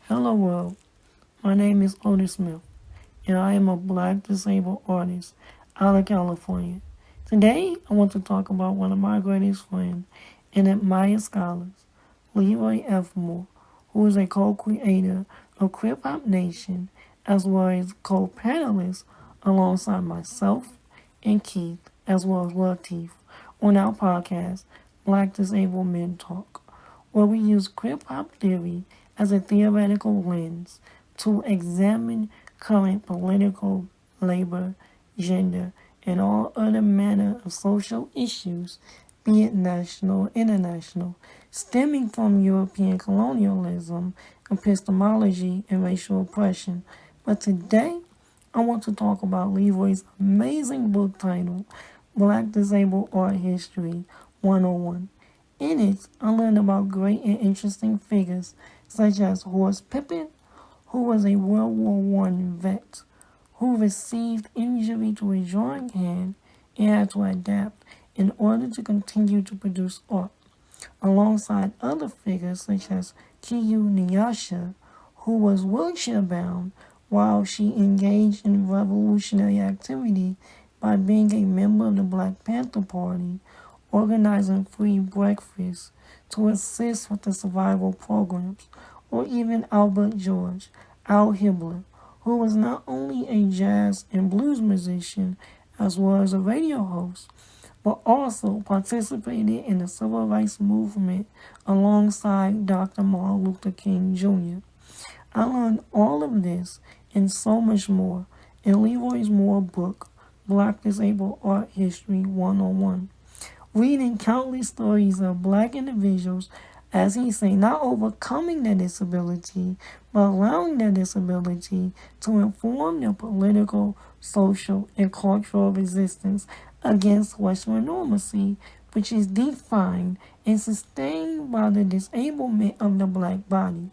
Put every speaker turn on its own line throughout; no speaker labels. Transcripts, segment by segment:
Hello world, my name is Ottis Smith, and I am a black disabled artist out of California. Today, I want to talk about one of my greatest friends and admired scholars, Leroy F. Moore, who is a co-creator of Krip-Hop Nation, as well as co-panelist alongside myself and Keith, as well as Latif, on our podcast, Black Disabled Men Talk, where we use Krip-Hop theory as a theoretical lens to examine current political, labor, gender, and all other manner of social issues, be it national or international, stemming from European colonialism, epistemology, and racial oppression. But today, I want to talk about Leroy's amazing book titled Black Disabled Art History 101. In it, I learned about great and interesting figures such as Horace Pippin, who was a World War One vet who received injury to his drawing hand and had to adapt in order to continue to produce art, alongside other figures such as Kiyu Nyasha, who was wheelchair-bound while she engaged in revolutionary activity by being a member of the Black Panther Party, organizing free breakfasts to assist with the survival programs, or even Albert George, Al Hibbler, who was not only a jazz and blues musician as well as a radio host, but also participated in the civil rights movement alongside Dr. Martin Luther King Jr. I learned all of this and so much more in Leroy Moore's book, Black Disabled Art History 101. Reading countless stories of black individuals, as he say, not overcoming their disability, but allowing their disability to inform their political, social, and cultural resistance against Western normalcy, which is defined and sustained by the disablement of the black body.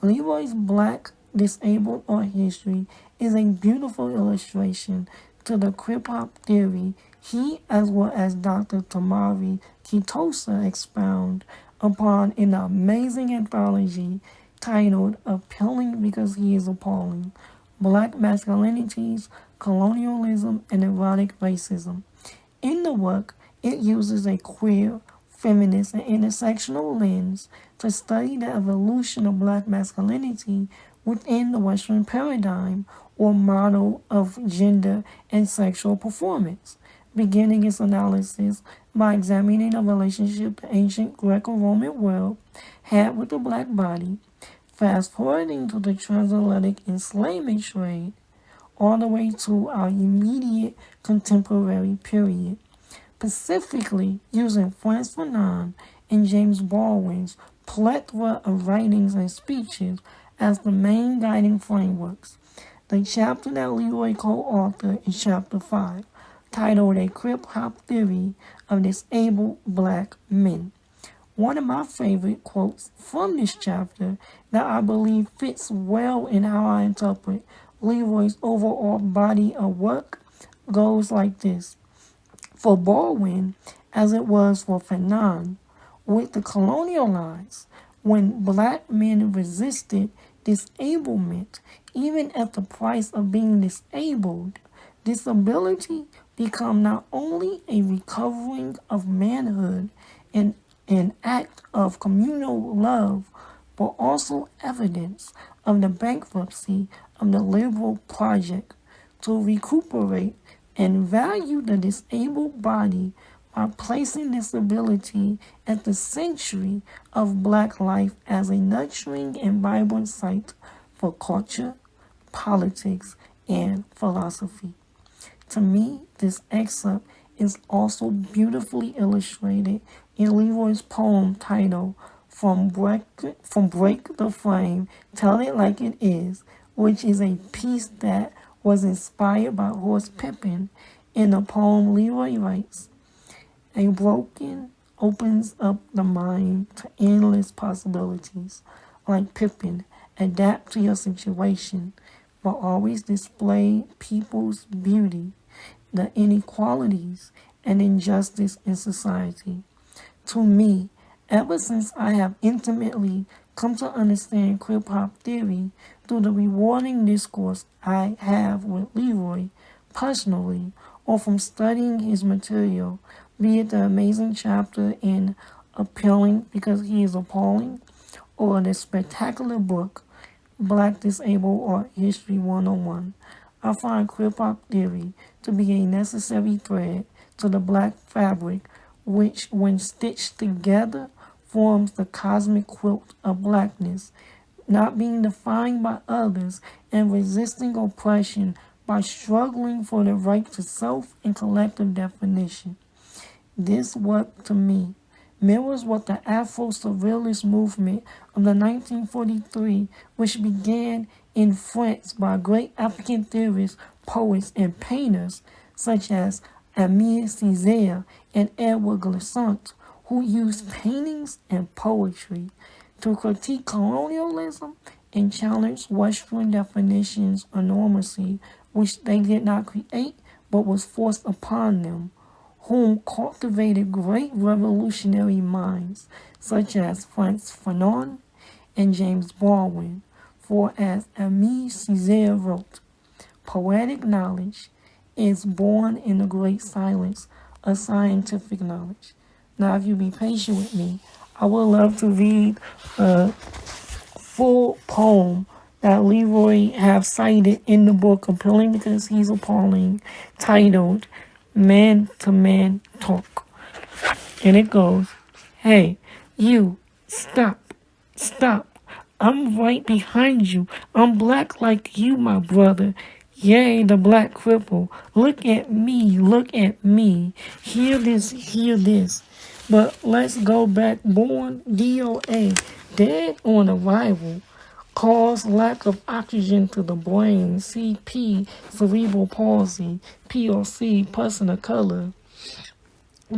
Leroy's Black Disabled Art History is a beautiful illustration to the Krip-Hop theory he, as well as Dr. Tamari Kitosa, expound upon in the amazing anthology titled Appalling Because He is Appalling, Black Masculinities, Colonialism, and Erotic Racism. In the work, it uses a queer, feminist, and intersectional lens to study the evolution of black masculinity within the Western paradigm or model of gender and sexual performance, beginning its analysis by examining the relationship the ancient Greco-Roman world had with the black body, fast-forwarding to the transatlantic enslavement trade, all the way to our immediate contemporary period, specifically using Frantz Fanon and James Baldwin's plethora of writings and speeches as the main guiding frameworks. The chapter that Leroy co-authored is Chapter 5, titled A Krip-Hop Theory of Disabled Black Men. One of my favorite quotes from this chapter that I believe fits well in how I interpret Leroy's overall body of work goes like this. For Baldwin, as it was for Fanon, with the colonialized, when black men resisted disablement, even at the price of being disabled, disability become not only a recovering of manhood and an act of communal love, but also evidence of the bankruptcy of the liberal project to recuperate and value the disabled body by placing disability at the century of black life as a nurturing and vibrant site for culture, politics, and philosophy. To me, this excerpt is also beautifully illustrated in Leroy's poem titled From Break the Frame, Tell It Like It Is, which is a piece that was inspired by Horace Pippin. In the poem, Leroy writes, A broken opens up the mind to endless possibilities. Like Pippin, adapt to your situation, but always display people's beauty, the inequalities and injustice in society. To me, ever since I have intimately come to understand Krip-Hop theory through the rewarding discourse I have with Leroy personally, or from studying his material, be it the amazing chapter in Appalling because he is appalling, or the spectacular book Black Disabled Art History 101. I find Krip-Hop theory to be a necessary thread to the black fabric, which, when stitched together, forms the cosmic quilt of blackness, not being defined by others and resisting oppression by struggling for the right to self and collective definition. This work, to me, mirrors what the Afro-Surrealist movement of the 1943, which began in France by great African theorists, poets, and painters such as Émile Césaire and Edward Glissant, who used paintings and poetry to critique colonialism and challenge Western definitions of normacy, which they did not create but was forced upon them, whom cultivated great revolutionary minds such as Frantz Fanon and James Baldwin. For as Émile Césaire wrote, poetic knowledge is born in the great silence of scientific knowledge. Now, if you be patient with me, I would love to read a full poem that Leroy have cited in the book Appalling because he's appalling, titled Man to Man Talk. And it goes, hey, you, stop. I'm right behind you. I'm black like you, my brother. Yay, the black cripple. Look at me. Hear this. But let's go back. Born DOA, dead on arrival. Cause lack of oxygen to the brain. CP, cerebral palsy. POC, person of color.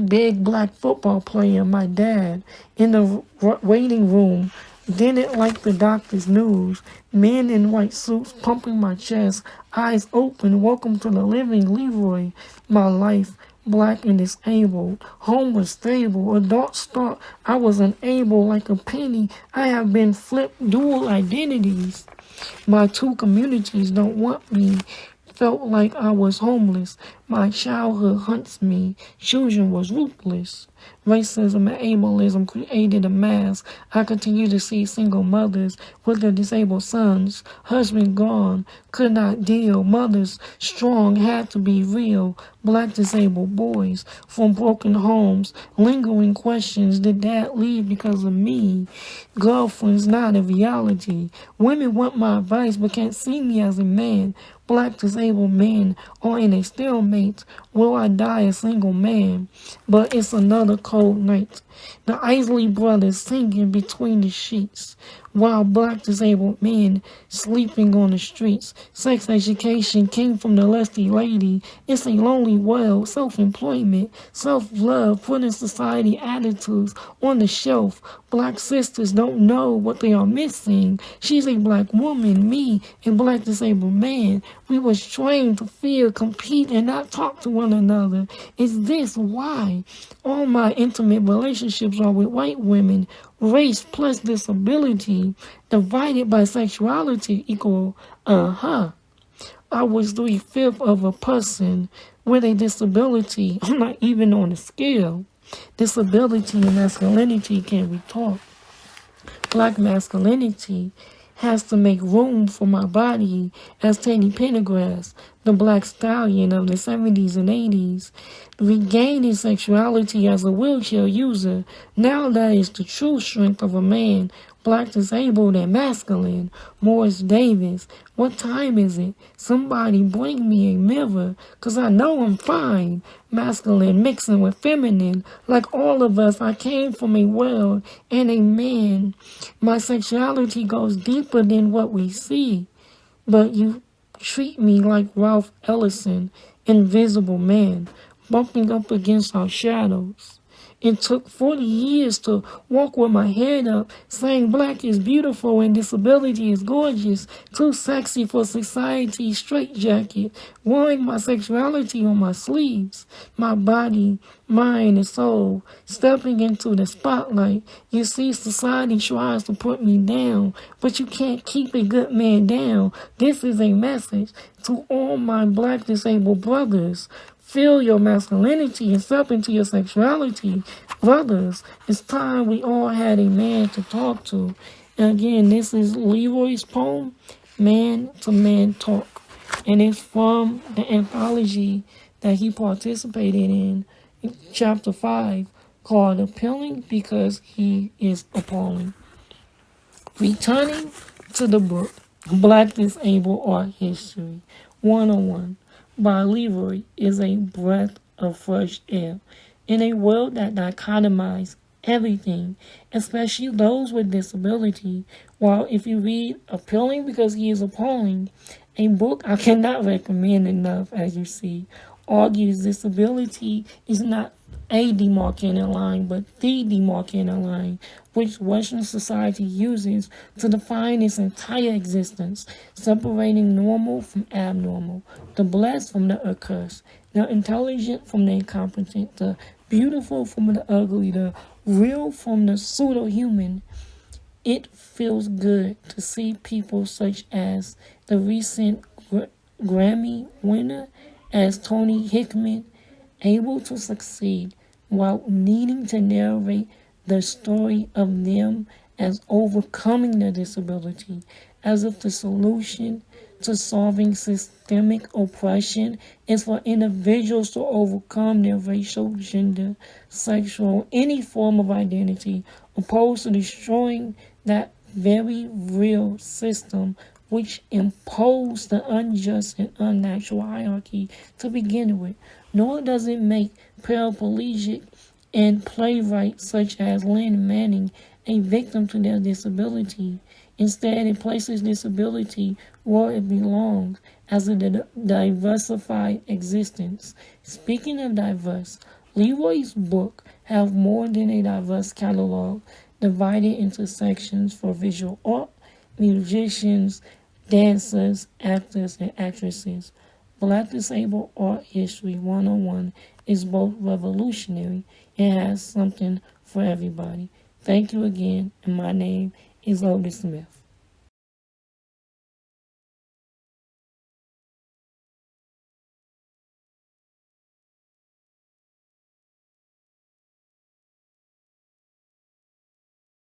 Big black football player, my dad, in the waiting room. Didn't like the doctor's news. Men in white suits pumping my chest. Eyes open. Welcome to the living Leroy. My life, black and disabled. Home was stable. Adults thought I was unable. Like a penny, I have been flipped. Dual identities. My two communities don't want me. Felt like I was homeless. My childhood hunts me. Children was ruthless. Racism and ableism created a mass. I continue to see single mothers with their disabled sons. Husband gone, could not deal. Mothers strong, had to be real. Black disabled boys from broken homes. Lingering questions, did dad leave because of me? Girlfriends not a reality. Women want my advice but can't see me as a man. Black disabled men are in a stalemate. Will I die a single man? But it's another cold night. The Isley brothers singing between the sheets, while black disabled men sleeping on the streets. Sex education came from the lusty lady. It's a lonely world. Self-employment, self-love, putting society attitudes on the shelf. Black sisters don't know what they are missing. She's a black woman, me, a black disabled man. We was trained to fear, compete, and not talk to one another. Is this why all my intimate relationships are with white women? Race plus disability divided by sexuality equal, I was 3/5 of a person with a disability. I'm not even on a scale. Disability and masculinity can we talk? Black masculinity has to make room for my body as Teddy Pendergrass, the black stallion of the 70s and 80s, regaining sexuality as a wheelchair user. Now that is the true strength of a man, black disabled and masculine. Morris Davis, what time is it? Somebody bring me a mirror, 'cause I know I'm fine. Masculine mixing with feminine. Like all of us, I came from a world and a man. My sexuality goes deeper than what we see. But you treat me like Ralph Ellison, Invisible Man, bumping up against our shadows. It took 40 years to walk with my head up, saying black is beautiful and disability is gorgeous, too sexy for society's straitjacket, wearing my sexuality on my sleeves, my body, mind, and soul, stepping into the spotlight. You see, society tries to put me down, but you can't keep a good man down. This is a message to all my black disabled brothers. Feel your masculinity and step into your sexuality. Brothers, it's time we all had a man to talk to. And again, this is Leroy's poem, Man to Man Talk. And it's from the anthology that he participated in chapter 5, called Appalling because he is appalling. Returning to the book, Black Disabled Art History 101 by Leroy is a breath of fresh air in a world that dichotomizes everything, especially those with disability. While if you read Appalling because he is appalling, a book I cannot recommend enough, as you see, argues disability is not a demarcating line, but the demarcating line, which Western society uses to define its entire existence, separating normal from abnormal, the blessed from the accursed, the intelligent from the incompetent, the beautiful from the ugly, the real from the pseudo-human. It feels good to see people such as the recent Grammy winner as Tony Hickman able to succeed while needing to narrate the story of them as overcoming their disability, as if the solution to solving systemic oppression is for individuals to overcome their racial, gender, sexual, any form of identity, opposed to destroying that very real system which imposed the unjust and unnatural hierarchy to begin with. Nor does it make paraplegic and playwrights such as Lynn Manning a victim to their disability. Instead, it places disability where it belongs, as a diversified existence. Speaking of diverse, Leroy's book have more than a diverse catalog divided into sections for visual art, musicians, dancers, actors, and actresses. Black Disabled Art History 101 is both revolutionary and has something for everybody. Thank you again, and my name is Ottis Smith.